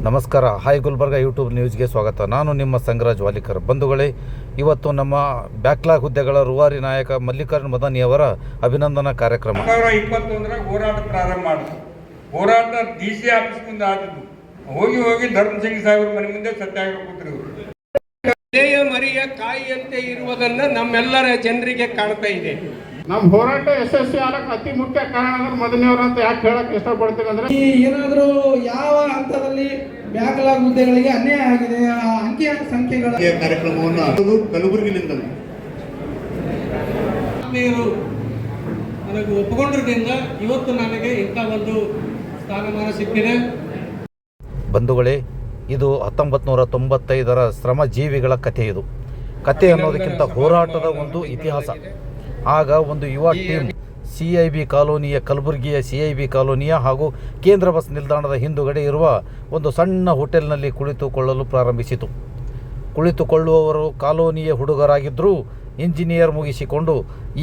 ನಮಸ್ಕಾರ. Hi Gulbarga YouTube ನ್ಯೂಸ್ಗೆ ಸ್ವಾಗತ. ನಾನು ನಿಮ್ಮ ಸಂಗರಾಜ್ ವಾಲಿಕರ್. ಬಂಧುಗಳೇ, ಇವತ್ತು ನಮ್ಮ ಬ್ಯಾಕ್ಲಾಗ್ ಹುದ್ದೆಗಳ ರೂವಾರಿ ನಾಯಕ ಮಲ್ಲಿಕಾರ್ಜುನ ಮದನಿಯವರ ಅಭಿನಂದನಾ ಕಾರ್ಯಕ್ರಮ 2021 ಹೋರಾಟ ಪ್ರಾರಂಭ ಮಾಡಿದ್ರು. ಹೋರಾಟ DC ಆಫೀಸ್ ಮುಂದೆ ಆದದ್ದು. ಹೋಗಿ ಧರ್ಮಸಿಂಗ್ ಸಾಹೇಬ್ರ ಮನೆ ಮುಂದೆ ಸತ್ಯಾಗ್ರಹ ಕೂತಿರು. ಎಲೆಯ ಮರಿಯ ಕಾಯಿಯಂತೆ ಇರುವುದನ್ನ ನಮ್ಮೆಲ್ಲರ ಜನರಿಗೆ ಕಾಣ್ತಾ ಇದೆ. ನಮ್ಮ ಹೋರಾಟ ಯಶಸ್ವಿ ಆಗಕ್ಕೆ ಅತಿ ಮುಖ್ಯ ಕಾರಣ ಅಂದ್ರೆ ಮದನಿಯವರು ಅಂತ ಯಾಕೆ ಹೇಳಕ್ ಇಷ್ಟಪಡ್ತೀವಿ ಅಂದ್ರೆ, ಏನಾದರೂ ಯಾವ ಹಂತದಲ್ಲಿ ಬ್ಯಾಕ್ಲಾಗ್ ಹುದ್ದೆಗಳಿಗೆ ಅನ್ಯಾಯ ಆಗಿದೆ, ಆ ಅಂಕಿ ಸಂಖ್ಯೆಗಳ ಕಾರ್ಯಕ್ರಮವನ್ನು ಕಲಬುರಗಿಲಿಂದ ನನಗೆ ಒಪ್ಪಿಕೊಂಡಿರೋದ್ರಿಂದ ಇವತ್ತು ನನಗೆ ಇಂಥ ಒಂದು ಸ್ಥಾನಮಾನ ಸಿಕ್ಕಿದೆ. ಬಂಧುಗಳೇ, ಇದು 1995ರ ಶ್ರಮಜೀವಿಗಳ ಕಥೆ. ಇದು ಕಥೆ ಅನ್ನೋದಕ್ಕಿಂತ ಹೋರಾಟದ ಒಂದು ಇತಿಹಾಸ. ಆಗ ಒಂದು ಯುವ ಟೀಮ್ CIB ಕಾಲೋನಿಯ, ಕಲಬುರಗಿಯ CIB ಕಾಲೋನಿಯ ಹಾಗೂ ಕೇಂದ್ರ ಬಸ್ ನಿಲ್ದಾಣದ ಹಿಂದುಗಡೆ ಇರುವ ಒಂದು ಸಣ್ಣ ಹೋಟೆಲ್ನಲ್ಲಿ ಕುಳಿತುಕೊಳ್ಳಲು ಪ್ರಾರಂಭಿಸಿತು. ಕುಳಿತುಕೊಳ್ಳುವವರು ಕಾಲೋನಿಯ ಹುಡುಗರಾಗಿದ್ದರೂ ಇಂಜಿನಿಯರ್ ಮುಗಿಸಿಕೊಂಡು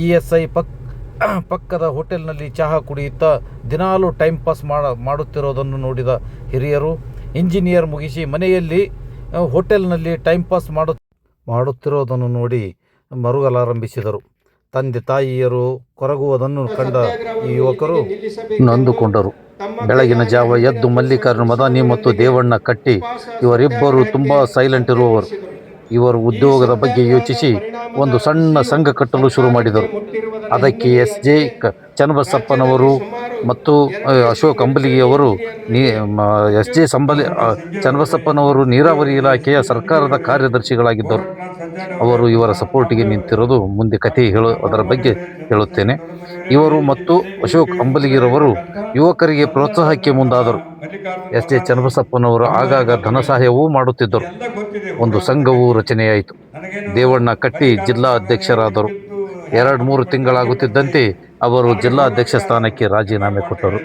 ESI ಪಕ್ಕದ ಹೋಟೆಲ್ನಲ್ಲಿ ಚಹಾ ಕುಡಿಯುತ್ತಾ ದಿನಾಲೂ ಟೈಮ್ ಪಾಸ್ ಮಾಡುತ್ತಿರೋದನ್ನು ನೋಡಿದ ಹಿರಿಯರು ಇಂಜಿನಿಯರ್ ಮುಗಿಸಿ ಮನೆಯಲ್ಲಿ ಹೋಟೆಲ್ನಲ್ಲಿ ಟೈಮ್ ಪಾಸ್ ಮಾಡುತ್ತಿರೋದನ್ನು ನೋಡಿ ಮರುಗಲಾರಂಭಿಸಿದರು. ತಂದೆ ತಾಯಿಯರು ಕೊರಗುವುದನ್ನು ಕಂಡ ಈ ಯುವಕರು ನೊಂದುಕೊಂಡರು. ಬೆಳಗಿನ ಜಾವ ಎದ್ದು ಮಲ್ಲಿಕಾರ್ಜುನ ಮದನಿ ಮತ್ತು ದೇವಣ್ಣ ಕಟ್ಟಿ ಇವರಿಬ್ಬರು ತುಂಬ ಸೈಲೆಂಟ್ ಇರುವವರು. ಇವರು ಉದ್ಯೋಗದ ಬಗ್ಗೆ ಯೋಚಿಸಿ ಒಂದು ಸಣ್ಣ ಸಂಘ ಕಟ್ಟಲು ಶುರು ಮಾಡಿದರು. ಅದಕ್ಕೆ SJ ಚನ್ನಬಸಪ್ಪನವರು ಮತ್ತು ಅಶೋಕ್ ಅಂಬಲಿಗೆಯವರು SJ ಚನ್ನಬಸಪ್ಪನವರು ನೀರಾವರಿ ಇಲಾಖೆಯ ಸರ್ಕಾರದ ಕಾರ್ಯದರ್ಶಿಗಳಾಗಿದ್ದರು. ಅವರು ಇವರ ಸಪೋರ್ಟಿಗೆ ನಿಂತಿರೋದು ಮುಂದೆ ಕಥೆ ಅದರ ಬಗ್ಗೆ ಹೇಳುತ್ತೇನೆ. ಇವರು ಮತ್ತು ಅಶೋಕ್ ಅಂಬಲಿಗಿರವರು ಯುವಕರಿಗೆ ಪ್ರೋತ್ಸಾಹಕ್ಕೆ ಮುಂದಾದರು. SJ ಚನ್ನಬಸಪ್ಪನವರು ಆಗಾಗ ಧನ ಸಹಾಯವೂ ಮಾಡುತ್ತಿದ್ದರು. ಒಂದು ಸಂಘವೂ ರಚನೆಯಾಯಿತು. ದೇವಣ್ಣ ಕಟ್ಟಿ ಜಿಲ್ಲಾ ಅಧ್ಯಕ್ಷರಾದರು. 2-3 ತಿಂಗಳಾಗುತ್ತಿದ್ದಂತೆ ಅವರು ಜಿಲ್ಲಾ ಅಧ್ಯಕ್ಷ ಸ್ಥಾನಕ್ಕೆ ರಾಜೀನಾಮೆ ಕೊಟ್ಟರು.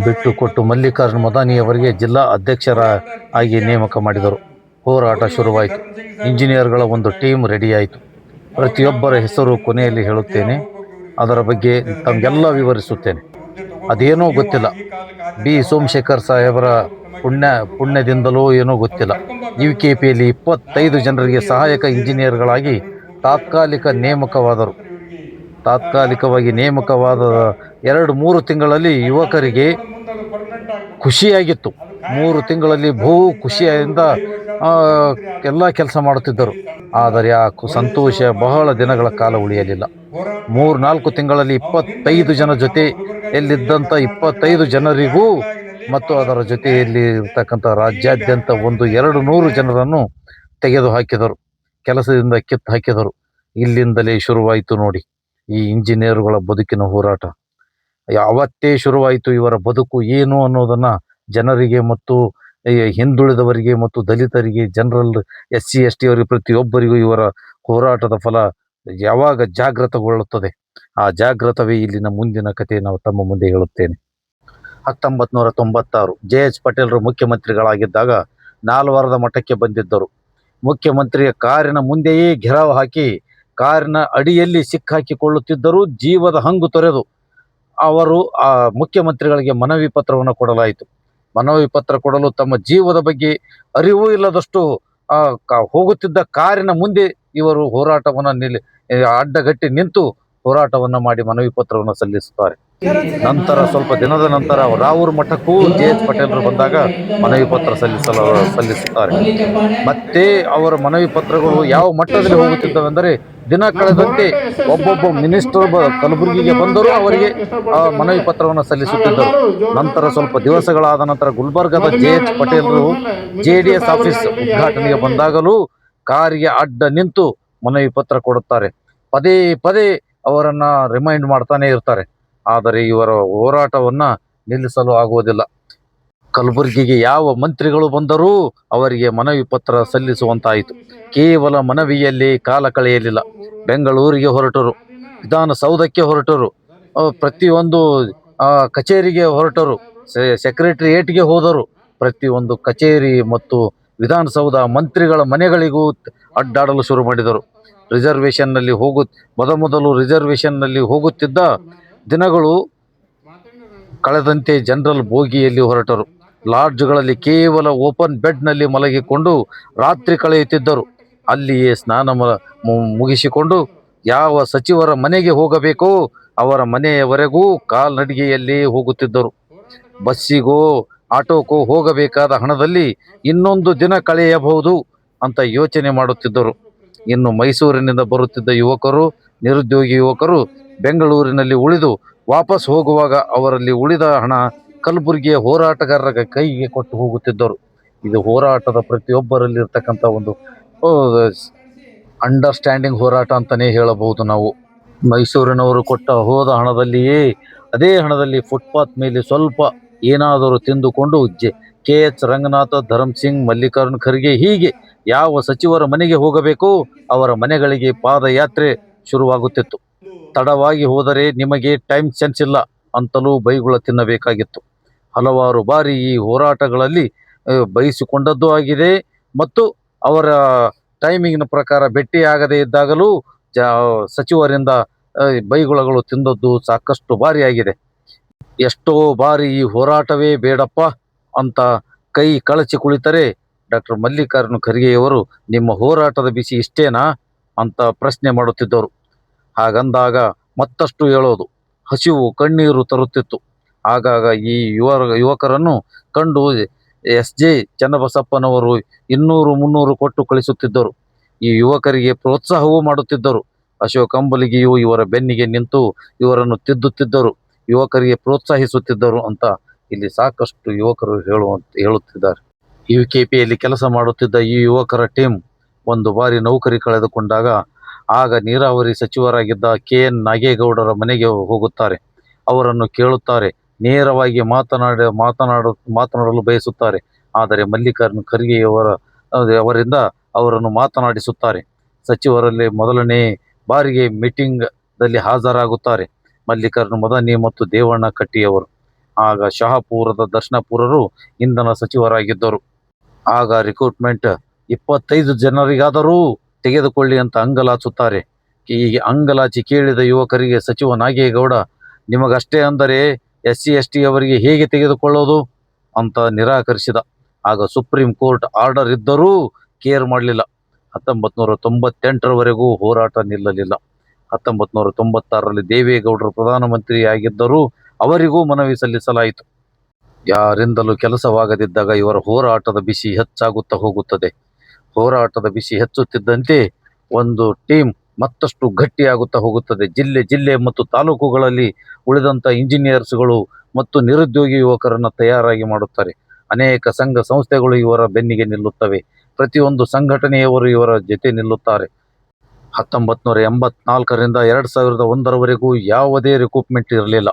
ಬಿಟ್ಟುಕೊಟ್ಟು ಮಲ್ಲಿಕಾರ್ಜುನ ಮದನಿಯವರಿಗೆ ಜಿಲ್ಲಾ ಅಧ್ಯಕ್ಷರಾಗಿ ನೇಮಕ ಮಾಡಿದರು. ಹೋರಾಟ ಶುರುವಾಯಿತು. ಇಂಜಿನಿಯರ್ಗಳ ಒಂದು ಟೀಮ್ ರೆಡಿಯಾಯಿತು. ಪ್ರತಿಯೊಬ್ಬರ ಹೆಸರು ಕೊನೆಯಲ್ಲಿ ಹೇಳುತ್ತೇನೆ. ಅದರ ಬಗ್ಗೆ ತಮಗೆಲ್ಲ ವಿವರಿಸುತ್ತೇನೆ. ಅದೇನೋ ಗೊತ್ತಿಲ್ಲ, B ಸೋಮಶೇಖರ್ ಸಾಹೇಬರ ಪುಣ್ಯದಿಂದಲೋ ಏನೋ ಗೊತ್ತಿಲ್ಲ, UKPಯಲ್ಲಿ 25 ಜನರಿಗೆ ಸಹಾಯಕ ಇಂಜಿನಿಯರ್ಗಳಾಗಿ ತಾತ್ಕಾಲಿಕವಾಗಿ ನೇಮಕವಾದ 2-3 ತಿಂಗಳಲ್ಲಿ ಯುವಕರಿಗೆ ಖುಷಿಯಾಗಿತ್ತು. 3 ತಿಂಗಳಲ್ಲಿ ಬಹು ಖುಷಿಯಿಂದ ಎಲ್ಲ ಕೆಲಸ ಮಾಡುತ್ತಿದ್ದರು. ಆದರೆ ಆ ಸಂತೋಷ ಬಹಳ ದಿನಗಳ ಕಾಲ ಉಳಿಯಲಿಲ್ಲ. 3-4 ತಿಂಗಳಲ್ಲಿ 25 ಜನ ಜೊತೆಯಲ್ಲಿದ್ದಂಥ 25 ಜನರಿಗೂ ಮತ್ತು ಅದರ ಜೊತೆಯಲ್ಲಿ ಇರ್ತಕ್ಕಂಥ ರಾಜ್ಯಾದ್ಯಂತ 100-200 ಜನರನ್ನು ತೆಗೆದು ಹಾಕಿದರು, ಕೆಲಸದಿಂದ ಕಿತ್ತು ಹಾಕಿದರು. ಇಲ್ಲಿಂದಲೇ ಶುರುವಾಯಿತು ನೋಡಿ ಈ ಇಂಜಿನಿಯರುಗಳ ಬದುಕಿನ ಹೋರಾಟ. ಯಾವತ್ತೇ ಶುರುವಾಯಿತು ಇವರ ಬದುಕು ಏನು ಅನ್ನೋದನ್ನು ಜನರಿಗೆ ಮತ್ತು ಹಿಂದುಳಿದವರಿಗೆ ಮತ್ತು ದಲಿತರಿಗೆ, ಜನರಲ್ SC ST ಅವರಿಗೆ ಪ್ರತಿಯೊಬ್ಬರಿಗೂ ಇವರ ಹೋರಾಟದ ಫಲ ಯಾವಾಗ ಜಾಗೃತಗೊಳ್ಳುತ್ತದೆ, ಆ ಜಾಗೃತವೇ ಇಲ್ಲಿನ ಮುಂದಿನ ಕಥೆ ನಾವು ತಮ್ಮ ಮುಂದೆ ಹೇಳುತ್ತೇನೆ. 1996 JH ಪಟೇಲರು ಮುಖ್ಯಮಂತ್ರಿಗಳಾಗಿದ್ದಾಗ ನಾಲ್ವರದ ಮಠಕ್ಕೆ ಬಂದಿದ್ದರು. ಮುಖ್ಯಮಂತ್ರಿಯ ಕಾರಿನ ಮುಂದೆಯೇ ಘೆರಾವ್ ಹಾಕಿ ಕಾರಿನ ಅಡಿಯಲ್ಲಿ ಸಿಕ್ಕಾಕಿಕೊಳ್ಳುತ್ತಿದ್ದರು. ಜೀವದ ಹಂಗು ತೊರೆದು ಅವರು ಆ ಮುಖ್ಯಮಂತ್ರಿಗಳಿಗೆ ಮನವಿ ಪತ್ರವನ್ನು ಕೊಡಲಾಯಿತು. ಮನವಿ ಪತ್ರ ಕೊಡಲು ತಮ್ಮ ಜೀವದ ಬಗ್ಗೆ ಅರಿವು ಇಲ್ಲದಷ್ಟು ಹೋಗುತ್ತಿದ್ದ ಕಾರಿನ ಮುಂದೆ ಇವರು ಹೋರಾಟವನ್ನು ಅಡ್ಡಗಟ್ಟಿ ನಿಂತು ಹೋರಾಟವನ್ನು ಮಾಡಿ ಮನವಿ ಪತ್ರವನ್ನು ಸಲ್ಲಿಸುತ್ತಾರೆ. ನಂತರ ಸ್ವಲ್ಪ ದಿನದ ನಂತರ ರಾವೂರ್ ಮಠಕ್ಕೂ JH ಪಟೇಲರು ಬಂದಾಗ ಮನವಿ ಪತ್ರ ಸಲ್ಲಿಸುತ್ತಾರೆ. ಮತ್ತೆ ಅವರ ಮನವಿ ಪತ್ರಗಳು ಯಾವ ಮಟ್ಟದಲ್ಲಿ ಹೋಗುತ್ತಿದ್ದವೆಂದರೆ, ದಿನ ಕಳೆದಂತೆ ಒಬ್ಬೊಬ್ಬ ಮಿನಿಸ್ಟರ್ ಕಲಬುರಗಿಗೆ ಬಂದರೂ ಅವರಿಗೆ ಮನವಿ ಪತ್ರವನ್ನು ಸಲ್ಲಿಸುತ್ತಿದ್ದರು. ನಂತರ ಸ್ವಲ್ಪ ದಿವಸಗಳಾದ ನಂತರ ಗುಲ್ಬರ್ಗದ JH ಪಟೇಲರು JDS ಆಫೀಸ್ ಉದ್ಘಾಟನೆಗೆ ಬಂದಾಗಲೂ ಕಾರಿಗೆ ಅಡ್ಡ ನಿಂತು ಮನವಿ ಪತ್ರ ಕೊಡುತ್ತಾರೆ. ಪದೇ ಪದೇ ಅವರನ್ನು ರಿಮೈಂಡ್ ಮಾಡ್ತಾನೆ ಇರ್ತಾರೆ. ಆದರೆ ಇವರ ಹೋರಾಟವನ್ನು ನಿಲ್ಲಿಸಲು ಆಗುವುದಿಲ್ಲ. ಕಲಬುರಗಿಗೆ ಯಾವ ಮಂತ್ರಿಗಳು ಬಂದರೂ ಅವರಿಗೆ ಮನವಿ ಪತ್ರ ಸಲ್ಲಿಸುವಂತಾಯಿತು. ಕೇವಲ ಮನವಿಯಲ್ಲಿ ಕಾಲ ಕಳೆಯಲಿಲ್ಲ. ಬೆಂಗಳೂರಿಗೆ ಹೊರಟರು, ವಿಧಾನಸೌಧಕ್ಕೆ ಹೊರಟರು, ಪ್ರತಿಯೊಂದು ಕಚೇರಿಗೆ ಹೊರಟರು, ಸೆಕ್ರೆಟರಿಯೇಟ್ಗೆ ಹೋದರು. ಪ್ರತಿಯೊಂದು ಕಚೇರಿ ಮತ್ತು ವಿಧಾನಸೌಧ ಮಂತ್ರಿಗಳ ಮನೆಗಳಿಗೂ ಅಡ್ಡಾಡಲು ಶುರು ಮಾಡಿದರು. ಮೊದಲು ರಿಸರ್ವೇಷನ್ನಲ್ಲಿ ಹೋಗುತ್ತಿದ್ದ ದಿನಗಳು ಕಳೆದಂತೆ ಜನರಲ್ ಬೋಗಿಯಲ್ಲಿ ಹೊರಟರು. ಲಾಡ್ಜ್ಗಳಲ್ಲಿ ಕೇವಲ ಓಪನ್ ಬೆಡ್ನಲ್ಲಿ ಮಲಗಿಕೊಂಡು ರಾತ್ರಿ ಕಳೆಯುತ್ತಿದ್ದರು. ಅಲ್ಲಿಯೇ ಸ್ನಾನ ಮುಗಿಸಿಕೊಂಡು ಯಾವ ಸಚಿವರ ಮನೆಗೆ ಹೋಗಬೇಕೋ ಅವರ ಮನೆಯವರೆಗೂ ಕಾಲ್ನಡಿಗೆಯಲ್ಲಿ ಹೋಗುತ್ತಿದ್ದರು. ಬಸ್ಸಿಗೋ ಆಟೋಕೋ ಹೋಗಬೇಕಾದ ಹಣದಲ್ಲಿ ಇನ್ನೊಂದು ದಿನ ಕಳೆಯಬಹುದು ಅಂತ ಯೋಚನೆ ಮಾಡುತ್ತಿದ್ದರು. ಇನ್ನು ಮೈಸೂರಿನಿಂದ ಬರುತ್ತಿದ್ದ ಯುವಕರು, ನಿರುದ್ಯೋಗಿ ಯುವಕರು ಬೆಂಗಳೂರಿನಲ್ಲಿ ಉಳಿದು ವಾಪಸ್ ಹೋಗುವಾಗ ಅವರಲ್ಲಿ ಉಳಿದ ಹಣ ಕಲಬುರಗಿಯ ಹೋರಾಟಗಾರರ ಕೈಗೆ ಕೊಟ್ಟು ಹೋಗುತ್ತಿದ್ದರು. ಇದು ಹೋರಾಟದ ಪ್ರತಿಯೊಬ್ಬರಲ್ಲಿರ್ತಕ್ಕಂಥ ಒಂದು ಅಂಡರ್ಸ್ಟ್ಯಾಂಡಿಂಗ್ ಹೋರಾಟ ಅಂತಲೇ ಹೇಳಬಹುದು ನಾವು. ಮೈಸೂರಿನವರು ಹೋದ ಹಣದಲ್ಲಿಯೇ ಅದೇ ಹಣದಲ್ಲಿ ಫುಟ್ಪಾತ್ ಮೇಲೆ ಸ್ವಲ್ಪ ಏನಾದರೂ ತಿಂದುಕೊಂಡು KH ರಂಗನಾಥ, ಧರ್ಮ್ ಸಿಂಗ್, ಮಲ್ಲಿಕಾರ್ಜುನ್ ಖರ್ಗೆ ಹೀಗೆ ಯಾವ ಸಚಿವರ ಮನೆಗೆ ಹೋಗಬೇಕೋ ಅವರ ಮನೆಗಳಿಗೆ ಪಾದಯಾತ್ರೆ ಶುರುವಾಗುತ್ತಿತ್ತು. ತಡವಾಗಿ ಹೋದರೆ ನಿಮಗೆ ಟೈಮ್ ಸೆನ್ಸ್ ಇಲ್ಲ ಅಂತಲೂ ಬೈಗುಳ ತಿನ್ನಬೇಕಾಗಿತ್ತು. ಹಲವಾರು ಬಾರಿ ಈ ಹೋರಾಟಗಳಲ್ಲಿ ಬಯಸಿಕೊಂಡದ್ದು ಆಗಿದೆ ಮತ್ತು ಅವರ ಟೈಮಿಂಗಿನ ಪ್ರಕಾರ ಭೇಟಿಯಾಗದೇ ಇದ್ದಾಗಲೂ ಸಚಿವರಿಂದ ಬೈಗುಳಗಳು ತಿಂದದ್ದು ಸಾಕಷ್ಟು ಬಾರಿ ಆಗಿದೆ. ಎಷ್ಟೋ ಬಾರಿ ಈ ಹೋರಾಟವೇ ಬೇಡಪ್ಪ ಅಂತ ಕೈ ಕಳಚಿ ಕುಳಿತರೆ ಡಾಕ್ಟರ್ ಮಲ್ಲಿಕಾರ್ಜುನ ಖರ್ಗೆಯವರು ನಿಮ್ಮ ಹೋರಾಟದ ಬಿಸಿ ಇಷ್ಟೇನಾ ಅಂತ ಪ್ರಶ್ನೆ ಮಾಡುತ್ತಿದ್ದರು. ಹಾಗಂದಾಗ ಮತ್ತಷ್ಟು ಹೇಳೋದು ಹಸಿವು ಕಣ್ಣೀರು ತರುತ್ತಿತ್ತು. ಆಗಾಗ ಈ ಯುವಕರನ್ನು ಕಂಡು SJ ಚನ್ನಬಸಪ್ಪನವರು 200-300 ಕೊಟ್ಟು ಕಳಿಸುತ್ತಿದ್ದರು. ಈ ಯುವಕರಿಗೆ ಪ್ರೋತ್ಸಾಹವೂ ಮಾಡುತ್ತಿದ್ದರು. ಅಶೋಕ್ ಅಂಬಲಗಿಯು ಇವರ ಬೆನ್ನಿಗೆ ನಿಂತು ಇವರನ್ನು ತಿದ್ದುತ್ತಿದ್ದರು, ಯುವಕರಿಗೆ ಪ್ರೋತ್ಸಾಹಿಸುತ್ತಿದ್ದರು ಅಂತ ಇಲ್ಲಿ ಸಾಕಷ್ಟು ಯುವಕರು ಹೇಳುತ್ತಿದ್ದಾರೆ. UKPಯಲ್ಲಿ ಕೆಲಸ ಮಾಡುತ್ತಿದ್ದ ಈ ಯುವಕರ ಟೀಮ್ ಒಂದು ಬಾರಿ ನೌಕರಿ ಕಳೆದುಕೊಂಡಾಗ ಆಗ ನೀರಾವರಿ ಸಚಿವರಾಗಿದ್ದ KN ನಾಗೇಗೌಡರ ಮನೆಗೆ ಹೋಗುತ್ತಾರೆ. ಅವರನ್ನು ಕೇಳುತ್ತಾರೆ. ನೇರವಾಗಿ ಮಾತನಾಡಲು ಬಯಸುತ್ತಾರೆ. ಆದರೆ ಮಲ್ಲಿಕಾರ್ಜುನ ಖರ್ಗೆಯವರಿಂದ ಅವರನ್ನು ಮಾತನಾಡಿಸುತ್ತಾರೆ. ಸಚಿವರಲ್ಲಿ ಮೊದಲನೇ ಬಾರಿಗೆ ಮೀಟಿಂಗ್ದಲ್ಲಿ ಹಾಜರಾಗುತ್ತಾರೆ ಮಲ್ಲಿಕಾರ್ಜುನ ಮದನಿ ಮತ್ತು ದೇವಣ್ಣ ಕಟ್ಟಿಯವರು. ಆಗ ಶಹಾಪುರದ ದರ್ಶನಪುರರು ಇಂಧನ ಸಚಿವರಾಗಿದ್ದರು. ಆಗ ರಿಕ್ರೂಟ್ಮೆಂಟ್ 25 ಜನರಿಗಾದರೂ ತೆಗೆದುಕೊಳ್ಳಿ ಅಂತ ಅಂಗಲಾಚುತ್ತಾರೆ. ಹೀಗೆ ಅಂಗಲಾಚಿ ಕೇಳಿದ ಯುವಕರಿಗೆ ಸಚಿವ ನಾಗೇಗೌಡ ನಿಮಗಷ್ಟೇ ಅಂದರೆ SC/ST ಅವರಿಗೆ ಹೇಗೆ ತೆಗೆದುಕೊಳ್ಳೋದು ಅಂತ ನಿರಾಕರಿಸಿದ. ಆಗ ಸುಪ್ರೀಂ ಕೋರ್ಟ್ ಆರ್ಡರ್ ಇದ್ದರೂ ಕೇರ್ ಮಾಡಲಿಲ್ಲ. 1998ರವರೆಗೂ ಹೋರಾಟ ನಿಲ್ಲಲಿಲ್ಲ. 1996ರಲ್ಲಿ ದೇವೇಗೌಡರು ಪ್ರಧಾನಮಂತ್ರಿಯಾಗಿದ್ದರೂ ಅವರಿಗೂ ಮನವಿ ಸಲ್ಲಿಸಲಾಯಿತು. ಯಾರಿಂದಲೂ ಕೆಲಸವಾಗದಿದ್ದಾಗ ಇವರ ಹೋರಾಟದ ಬಿಸಿ ಹೆಚ್ಚಾಗುತ್ತಾ ಹೋಗುತ್ತದೆ. ಹೋರಾಟದ ಬಿಸಿ ಹೆಚ್ಚುತ್ತಿದ್ದಂತೆ ಒಂದು ಟೀಮ್ ಮತ್ತಷ್ಟು ಗಟ್ಟಿಯಾಗುತ್ತಾ ಹೋಗುತ್ತದೆ. ಜಿಲ್ಲೆ ಮತ್ತು ತಾಲೂಕುಗಳಲ್ಲಿ ಉಳಿದಂಥ ಇಂಜಿನಿಯರ್ಸ್ಗಳು ಮತ್ತು ನಿರುದ್ಯೋಗಿ ಯುವಕರನ್ನು ತಯಾರಾಗಿ ಮಾಡುತ್ತಾರೆ. ಅನೇಕ ಸಂಘ ಸಂಸ್ಥೆಗಳು ಇವರ ಬೆನ್ನಿಗೆ ನಿಲ್ಲುತ್ತವೆ. ಪ್ರತಿಯೊಂದು ಸಂಘಟನೆಯವರು ಇವರ ಜೊತೆ ನಿಲ್ಲುತ್ತಾರೆ. 1984ರಿಂದ 2001ರವರೆಗೂ ಯಾವುದೇ ರಿಕ್ರೂಟ್ಮೆಂಟ್ ಇರಲಿಲ್ಲ.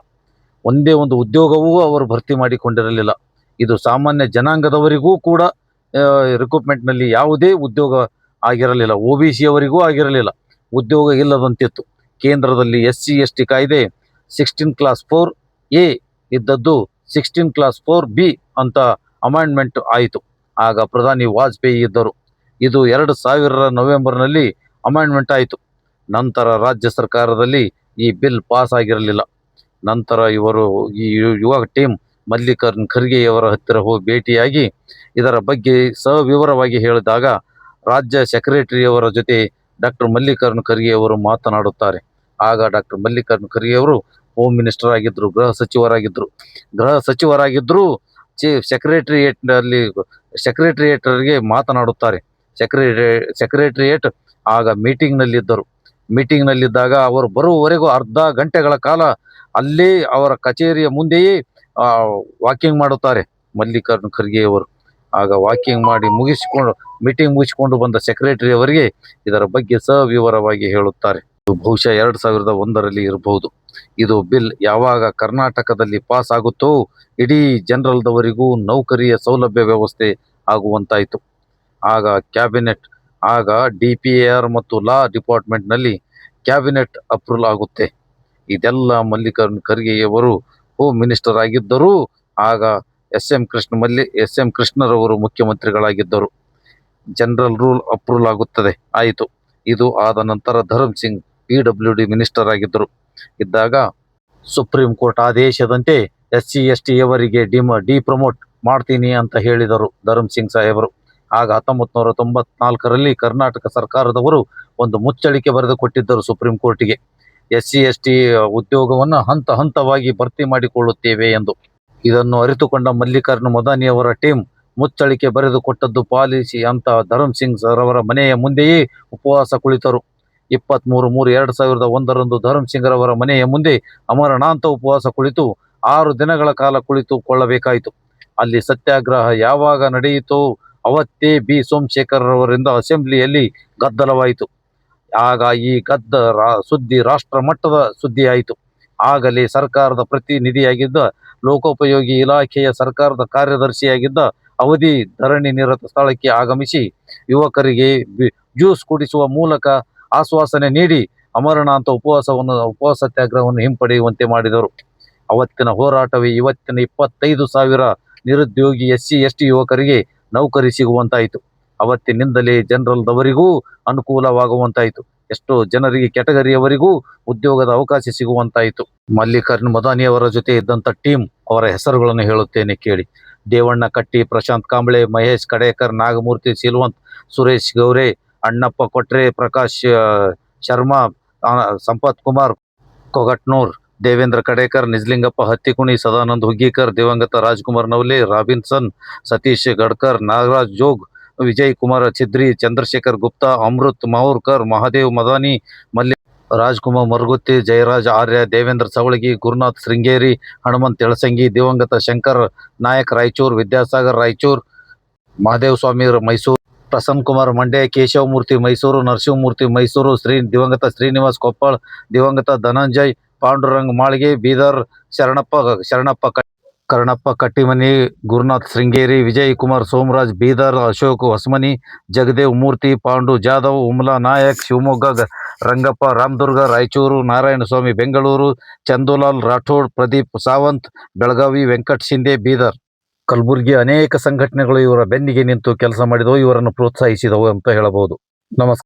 ಒಂದೇ ಒಂದು ಉದ್ಯೋಗವೂ ಅವರು ಭರ್ತಿ ಮಾಡಿಕೊಂಡಿರಲಿಲ್ಲ. ಇದು ಸಾಮಾನ್ಯ ಜನಾಂಗದವರಿಗೂ ಕೂಡ ರಿಕ್ರೂಟ್ಮೆಂಟ್ನಲ್ಲಿ ಯಾವುದೇ ಉದ್ಯೋಗ ಆಗಿರಲಿಲ್ಲ. OBC ಅವರಿಗೂ ಆಗಿರಲಿಲ್ಲ. ಉದ್ಯೋಗ ಇಲ್ಲದಂತಿತ್ತು. ಕೇಂದ್ರದಲ್ಲಿ SC/ST ಕಾಯ್ದೆ 16 ಕ್ಲಾಸ್ 4A ಇದ್ದದ್ದು 16 ಕ್ಲಾಸ್ 4B ಅಂತ ಅಮೆಂಡ್ಮೆಂಟ್ ಆಯಿತು. ಆಗ ಪ್ರಧಾನಿ ವಾಜಪೇಯಿ ಇದ್ದರು. ಇದು 2000 ನವೆಂಬರ್ನಲ್ಲಿ ಅಮೆಂಡ್ಮೆಂಟ್ ಆಯಿತು. ನಂತರ ರಾಜ್ಯ ಸರ್ಕಾರದಲ್ಲಿ ಈ ಬಿಲ್ ಪಾಸ್ ಆಗಿರಲಿಲ್ಲ. ನಂತರ ಈ ಯುವ ಟೀಮ್ ಮಲ್ಲಿಕಾರ್ಜುನ ಖರ್ಗೆಯವರ ಹತ್ತಿರ ಹೋಗಿ ಭೇಟಿಯಾಗಿ ಇದರ ಬಗ್ಗೆ ಸವಿವರವಾಗಿ ಹೇಳಿದಾಗ ರಾಜ್ಯ ಸೆಕ್ರೆಟರಿಯವರ ಜೊತೆ ಡಾಕ್ಟರ್ ಮಲ್ಲಿಕಾರ್ಜುನ ಖರ್ಗೆಯವರು ಮಾತನಾಡುತ್ತಾರೆ. ಆಗ ಡಾಕ್ಟರ್ ಮಲ್ಲಿಕಾರ್ಜುನ ಖರ್ಗೆಯವರು ಹೋಮ್ ಮಿನಿಸ್ಟರ್ ಆಗಿದ್ದರು, ಗೃಹ ಸಚಿವರಾಗಿದ್ದರು. ಸೆಕ್ರೆಟರಿಯೇಟ್ಗೆ ಮಾತನಾಡುತ್ತಾರೆ. ಸೆಕ್ರೆಟರಿಯೇಟ್ ಆಗ ಮೀಟಿಂಗ್ನಲ್ಲಿದ್ದಾಗ ಅವರು ಬರುವವರೆಗೂ ಅರ್ಧ ಗಂಟೆಗಳ ಕಾಲ ಅಲ್ಲೇ ಅವರ ಕಚೇರಿಯ ಮುಂದೆಯೇ ವಾಕಿಂಗ್ ಮಾಡುತ್ತಾರೆ ಮಲ್ಲಿಕಾರ್ಜುನ ಖರ್ಗೆಯವರು. ಆಗ ವಾಕಿಂಗ್ ಮಾಡಿ ಮೀಟಿಂಗ್ ಮುಗಿಸಿಕೊಂಡು ಬಂದ ಸೆಕ್ರೆಟರಿ ಅವರಿಗೆ ಇದರ ಬಗ್ಗೆ ಸವಿವರವಾಗಿ ಹೇಳುತ್ತಾರೆ. ಬಹುಶಃ 2001ರಲ್ಲಿ ಇರಬಹುದು. ಇದು ಬಿಲ್ ಯಾವಾಗ ಕರ್ನಾಟಕದಲ್ಲಿ ಪಾಸ್ ಆಗುತ್ತೋ ಇಡೀ ಜನರಲ್ದವರಿಗೂ ನೌಕರಿಯ ಸೌಲಭ್ಯ ವ್ಯವಸ್ಥೆ ಆಗುವಂತಾಯಿತು. ಆಗ DPAR ಮತ್ತು ಲಾ ಡಿಪಾರ್ಟ್ಮೆಂಟ್ನಲ್ಲಿ ಕ್ಯಾಬಿನೆಟ್ ಅಪ್ರೂವಲ್ ಆಗುತ್ತೆ. ಇದೆಲ್ಲ ಮಲ್ಲಿಕಾರ್ಜುನ ಖರ್ಗೆಯವರು ಹೋಮ್ ಮಿನಿಸ್ಟರ್ ಆಗಿದ್ದರೂ ಆಗ SM ಕೃಷ್ಣರವರು ಮುಖ್ಯಮಂತ್ರಿಗಳಾಗಿದ್ದರು. ಜನರಲ್ ರೂಲ್ ಅಪ್ರೂವಲ್ ಆಯಿತು. ಇದು ಆದ ನಂತರ ಧರ್ಮ್ ಸಿಂಗ್ PWD ಮಿನಿಸ್ಟರ್ ಇದ್ದಾಗ ಸುಪ್ರೀಂ ಕೋರ್ಟ್ ಆದೇಶದಂತೆ SC/ST ಯವರಿಗೆ ಡಿಪ್ರಮೋಟ್ ಮಾಡ್ತೀನಿ ಅಂತ ಹೇಳಿದರು ಧರ್ಮ್ ಸಿಂಗ್ ಸಾಹೇಬರು. ಆಗ 1994ರಲ್ಲಿ ಕರ್ನಾಟಕ ಸರ್ಕಾರದವರು ಒಂದು ಮುಚ್ಚಳಿಕೆ ಬರೆದು ಕೊಟ್ಟಿದ್ದರು ಸುಪ್ರೀಂ ಕೋರ್ಟಿಗೆ, SC/ST ಉದ್ಯೋಗವನ್ನು ಹಂತ ಹಂತವಾಗಿ ಭರ್ತಿ ಮಾಡಿಕೊಳ್ಳುತ್ತೇವೆ ಎಂದು. ಇದನ್ನು ಅರಿತುಕೊಂಡ ಮಲ್ಲಿಕಾರ್ಜುನ ಮದಾನಿಯವರ ಟೀಮ್ ಮುಚ್ಚಳಿಕೆ ಬರೆದು ಕೊಟ್ಟದ್ದು ಪಾಲಿಸಿ ಅಂತ ಧರ್ಮ್ ಸಿಂಗ್ ರವರ ಮನೆಯ ಮುಂದೆಯೇ ಉಪವಾಸ ಕುಳಿತರು. 23/3/2001ರಂದು ಧರ್ಮ್ ಸಿಂಗ್ ರವರ ಮನೆಯ ಮುಂದೆ ಅಮರಣಾಂತ ಉಪವಾಸ ಕುಳಿತು 6 ದಿನಗಳ ಕಾಲ ಕುಳಿತುಕೊಳ್ಳಬೇಕಾಯಿತು. ಅಲ್ಲಿ ಸತ್ಯಾಗ್ರಹ ಯಾವಾಗ ನಡೆಯಿತೋ ಅವತ್ತೇ ಬಿ ಸೋಮಶೇಖರ್ ರವರಿಂದ ಅಸೆಂಬ್ಲಿಯಲ್ಲಿ ಗದ್ದಲವಾಯಿತು. ಆಗ ಈ ಸುದ್ದಿ ರಾಷ್ಟ್ರ ಮಟ್ಟದ ಸುದ್ದಿಯಾಯಿತು. ಆಗಲೇ ಸರ್ಕಾರದ ಪ್ರತಿನಿಧಿಯಾಗಿದ್ದ, ಲೋಕೋಪಯೋಗಿ ಇಲಾಖೆಯ ಸರ್ಕಾರದ ಕಾರ್ಯದರ್ಶಿಯಾಗಿದ್ದ ಅವಧಿ ಧರಣಿ ನಿರತ ಸ್ಥಳಕ್ಕೆ ಆಗಮಿಸಿ ಯುವಕರಿಗೆ ಜ್ಯೂಸ್ ಕುಡಿಸುವ ಮೂಲಕ ಆಶ್ವಾಸನೆ ನೀಡಿ ಅಮರಣಾಂತ ಉಪವಾಸ ಸತ್ಯಾಗ್ರಹವನ್ನು ಹಿಂಪಡೆಯುವಂತೆ ಮಾಡಿದರು. ಅವತ್ತಿನ ಹೋರಾಟವೇ ಇವತ್ತಿನ 25,000 ನಿರುದ್ಯೋಗಿ SC/ST ಯುವಕರಿಗೆ ನೌಕರಿ ಸಿಗುವಂತಾಯಿತು. ಅವತ್ತಿನಿಂದಲೇ ಜನರಲ್ದವರಿಗೂ ಅನುಕೂಲವಾಗುವಂತಾಯಿತು. ಎಷ್ಟೋ ಜನರಿಗೆ ಕೆಟಗರಿಯವರಿಗೂ ಉದ್ಯೋಗದ ಅವಕಾಶ ಸಿಗುವಂತಾಯಿತು. ಮಲ್ಲಿಕಾರ್ಜುನ ಮದಾನಿಯವರ ಜೊತೆ ಇದ್ದಂಥ ಟೀಮ್ ಅವರ ಹೆಸರುಗಳನ್ನು ಹೇಳುತ್ತೇನೆ ಕೇಳಿ. ದೇವಣ್ಣ ಕಟ್ಟಿ, ಪ್ರಶಾಂತ್ ಕಾಂಬ್ಳೆ, ಮಹೇಶ್ ಕಡೇಕರ್, ನಾಗಮೂರ್ತಿ ಸಿಲ್ವಂತ್, ಸುರೇಶ್ ಗೌರೆ, ಅಣ್ಣಪ್ಪ ಕೊಟ್ರೆ, ಪ್ರಕಾಶ್ ಶರ್ಮಾ, ಸಂಪತ್ ಕುಮಾರ್ ಕೊಗಟ್ನೂರ್, ದೇವೇಂದ್ರ ಕಡೇಕರ್, ನಿಜಲಿಂಗಪ್ಪ ಹತ್ತಿಕುಣಿ, ಸದಾನಂದ ಹುಗ್ಗೀಕರ್, ದಿವಂಗತ ರಾಜ್ಕುಮಾರ್ ನವಲೆ, ರಾಬಿನ್ಸನ್, ಸತೀಶ್ ಗಡ್ಕರ್, ನಾಗರಾಜ್ ಜೋಗ್, ವಿಜಯ್ ಕುಮಾರ್ ಛಿದ್ರಿ, ಚಂದ್ರಶೇಖರ್ ಗುಪ್ತಾ, ಅಮೃತ್ ಮಾಹುರ್ಕರ್, ಮಹಾದೇವ್ ಮದಾನಿ, ರಾಜ್ಕುಮಾರ್ ಮರ್ಗುತ್ತಿ, ಜಯರಾಜ್ ಆರ್ಯ, ದೇವೇಂದ್ರ ಸವಳಗಿ, ಗುರುನಾಥ್ ಶೃಂಗೇರಿ, ಹನುಮಂತ್ ಯಳಸಂಗಿ, ದಿವಂಗತ ಶಂಕರ್ ನಾಯಕ್ ರಾಯಚೂರ್, ವಿದ್ಯಾಸಾಗರ್ ರಾಯಚೂರ್, ಮಹಾದೇವ್ ಸ್ವಾಮಿ ಮೈಸೂರು, ಪ್ರಸನ್ನ ಕುಮಾರ್ ಮಂಡ್ಯ, ಕೇಶವಮೂರ್ತಿ ಮೈಸೂರು, ನರಸಿಂಹಮೂರ್ತಿ ಮೈಸೂರು, ದಿವಂಗತ ಶ್ರೀನಿವಾಸ್ ಕೊಪ್ಪಳ್, ದಿವಂಗತ ಧನಂಜಯ್, ಪಾಂಡುರಂಗ್ ಮಾಳ್ಗೆ ಬೀದರ್, ಕರ್ಣಪ್ಪ ಕಟ್ಟಿಮನಿ, ಗುರುನಾಥ್ ಶೃಂಗೇರಿ, ವಿಜಯ್ ಕುಮಾರ್ ಸೋಮರಾಜ್ ಬೀದರ್, ಅಶೋಕ್ ಹೊಸಮನಿ, ಜಗದೇವ್ ಮೂರ್ತಿ, ಪಾಂಡು ಜಾಧವ್, ಉಮ್ಲಾ ನಾಯಕ್ ಶಿವಮೊಗ್ಗ, ರಂಗಪ್ಪ ರಾಮದುರ್ಗ ರಾಯಚೂರು, ನಾರಾಯಣಸ್ವಾಮಿ ಬೆಂಗಳೂರು, ಚಂದುಲಾಲ್ ರಾಠೋಡ್, ಪ್ರದೀಪ್ ಸಾವಂತ್ ಬೆಳಗಾವಿ, ವೆಂಕಟ್ ಶಿಂದೆ ಬೀದರ್, ಕಲಬುರಗಿ. ಅನೇಕ ಸಂಘಟನೆಗಳು ಇವರ ಬೆನ್ನಿಗೆ ನಿಂತು ಕೆಲಸ ಮಾಡಿದವು, ಇವರನ್ನು ಪ್ರೋತ್ಸಾಹಿಸಿದವು ಅಂತ ಹೇಳಬಹುದು. ನಮಸ್ಕಾರ.